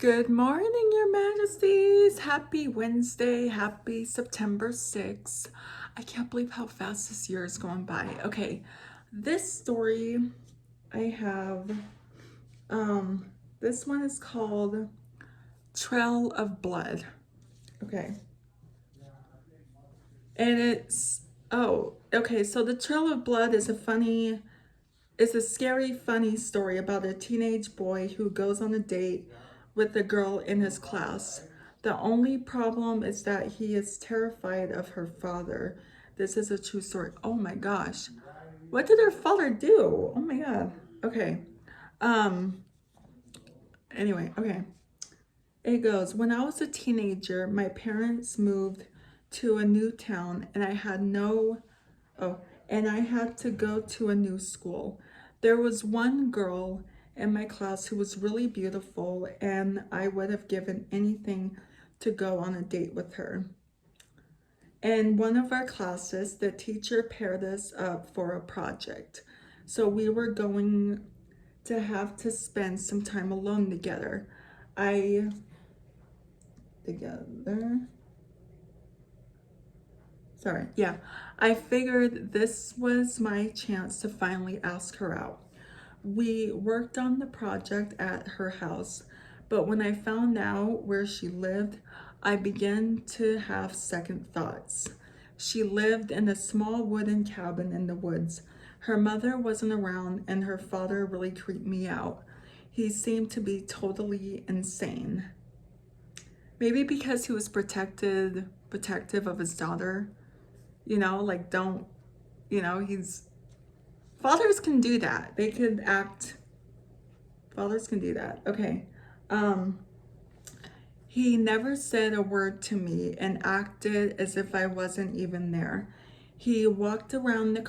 Good morning, Your Majesties. Happy Wednesday. Happy September 6th. I can't believe how fast this year is going by. Okay, this story I have, this one is called Trail of Blood. Okay. And okay, so the Trail of Blood is a scary, funny story about a teenage boy who goes on a date with a girl in his class. The only problem is that he is terrified of her father. This is a true story. Oh my gosh. What did her father do? Oh my god. Okay. Um anyway, okay. It goes, when I was a teenager, my parents moved to a new town and Oh, and I had to go to a new school. There was one girl in my class who was really beautiful, and I would have given anything to go on a date with her. In one of our classes, the teacher paired us up for a project. So we were going to have to spend some time alone together. I together Sorry, yeah. I figured this was my chance to finally ask her out. We worked on the project at her house, but when I found out where she lived, I began to have second thoughts. She lived in a small wooden cabin in the woods. Her mother wasn't around, and her father really creeped me out. He seemed to be totally insane. Maybe because he was protective of his daughter. Like, don't, he's fathers can do that. They could act Fathers can do that. Okay. Um, he never said a word to me and acted as if I wasn't even there. He walked around the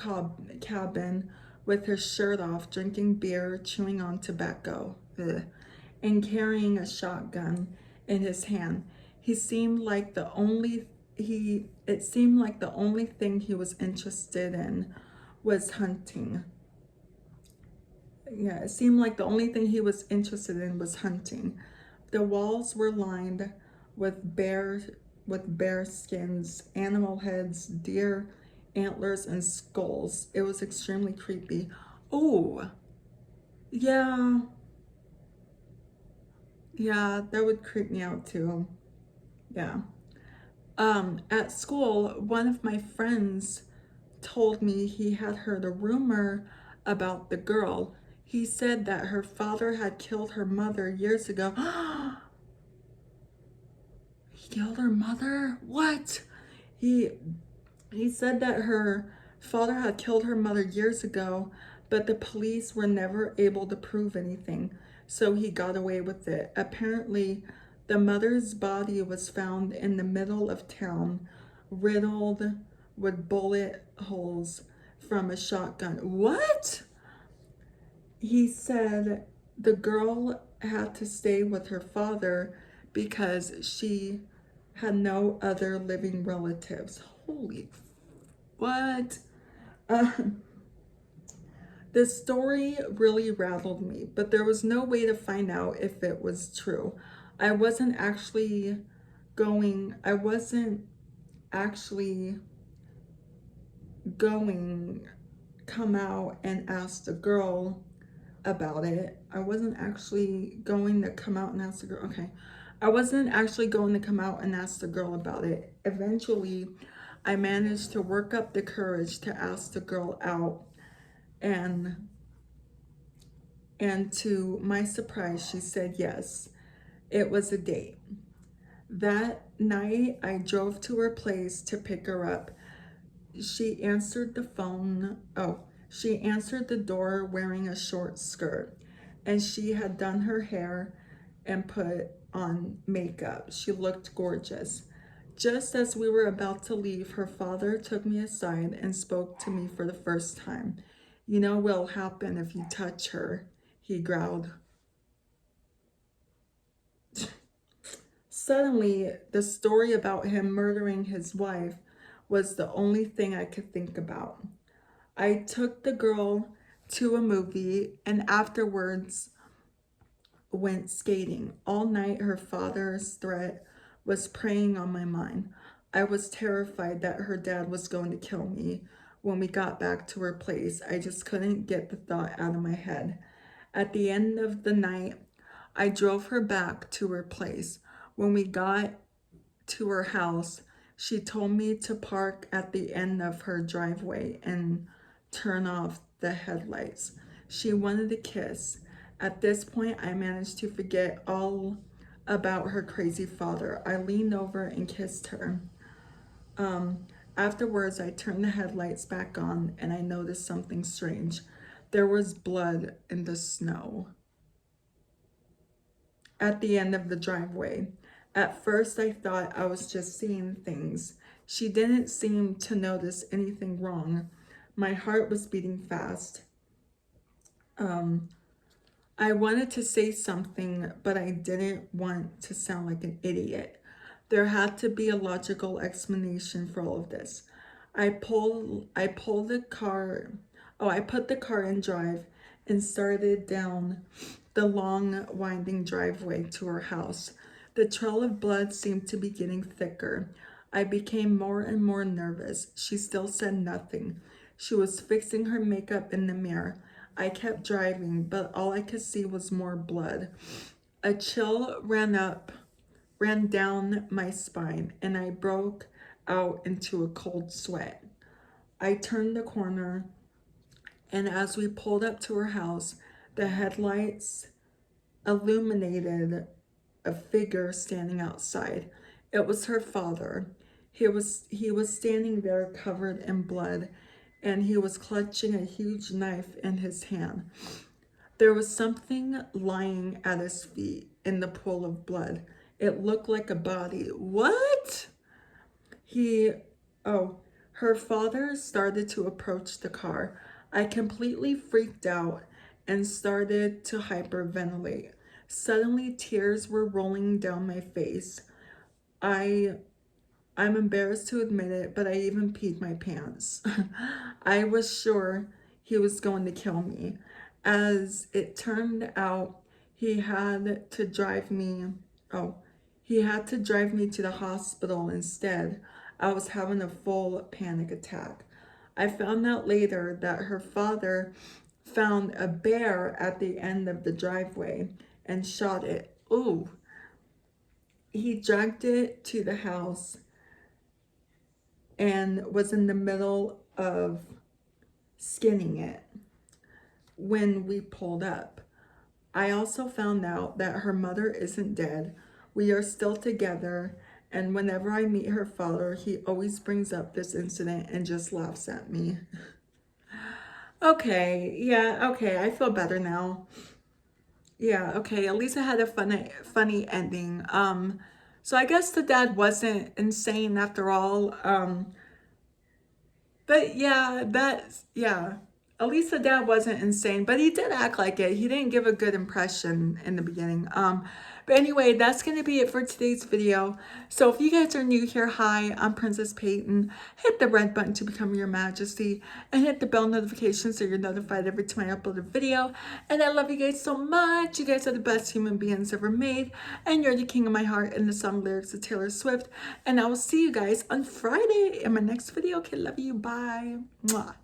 cabin with his shirt off, drinking beer, chewing on tobacco, and carrying a shotgun in his hand. He seemed like the only he it seemed like the only thing he was interested in was hunting. Yeah, it seemed like the only thing he was interested in was hunting. The walls were lined with bear skins, animal heads, deer antlers, and skulls. It was extremely creepy. Oh, yeah, yeah, that would creep me out too. Yeah. At school, one of my friends told me he had heard a rumor about the girl. He said that her father had killed her mother years ago. He killed her mother? What? He he said that her father had killed her mother years ago, but the police were never able to prove anything, so he got away with it. Apparently, the mother's body was found in the middle of town, riddled with bullet holes from a shotgun. What? He said the girl had to stay with her father because she had no other living relatives. Holy what? Uh, the story really rattled me, but there was no way to find out if it was true. I wasn't actually I wasn't actually going come out and ask the girl about it. I wasn't actually going to come out and ask the girl. Okay. I wasn't actually going to come out and ask the girl about it. Eventually, I managed to work up the courage to ask the girl out, and to my surprise, she said yes. It was a date. That night, I drove to her place to pick her up. She answered the phone. Oh, she answered the door wearing a short skirt, and she had done her hair and put on makeup. She looked gorgeous. Just as we were about to leave, her father took me aside and spoke to me for the first time. You know what'll happen if you touch her, he growled. Suddenly, the story about him murdering his wife was the only thing I could think about. I took the girl to a movie, and afterwards, went skating. All night, her father's threat was preying on my mind. I was terrified that her dad was going to kill me when we got back to her place. I just couldn't get the thought out of my head. At the end of the night, I drove her back to her place. When we got to her house, she told me to park at the end of her driveway and turn off the headlights. She wanted a kiss. At this point, I managed to forget all about her crazy father. I leaned over and kissed her. Afterwards, I turned the headlights back on and I noticed something strange. There was blood in the snow at the end of the driveway. At first, I thought I was just seeing things. She didn't seem to notice anything wrong. My heart was beating fast. I wanted to say something, but I didn't want to sound like an idiot. There had to be a logical explanation for all of this. I put the car in drive and started down the long winding driveway to her house. The trail of blood seemed to be getting thicker. I became more and more nervous. She still said nothing. She was fixing her makeup in the mirror. I kept driving, but all I could see was more blood. A chill ran down my spine, and I broke out into a cold sweat. I turned the corner, and as we pulled up to her house, the headlights illuminated a figure standing outside. It was her father. He was standing there covered in blood, and he was clutching a huge knife in his hand. There was something lying at his feet in the pool of blood. It looked like a body. What? Her father started to approach the car. I completely freaked out and started to hyperventilate. Suddenly, tears were rolling down my face. I'm embarrassed to admit it, but I even peed my pants. I was sure he was going to kill me. As it turned out, he had to drive me to the hospital instead. I was having a full panic attack. I found out later that her father found a bear at the end of the driveway and shot it. Ooh. He dragged it to the house and was in the middle of skinning it when we pulled up. I also found out that her mother isn't dead. We are still together, and whenever I meet her father, he always brings up this incident and just laughs at me. Okay, I feel better now. Yeah, okay, at least it had a funny ending. So I guess the dad wasn't insane after all. But yeah, at least the dad wasn't insane, but he did act like it. He didn't give a good impression in the beginning. But anyway, that's going to be it for today's video. So if you guys are new here, hi, I'm Princess Peyton. Hit the red button to become your majesty and hit the bell notification so you're notified every time I upload a video. And I love you guys so much. You guys are the best human beings ever made. And you're the king of my heart in the song lyrics of Taylor Swift. And I will see you guys on Friday in my next video. Okay, love you. Bye. Mwah.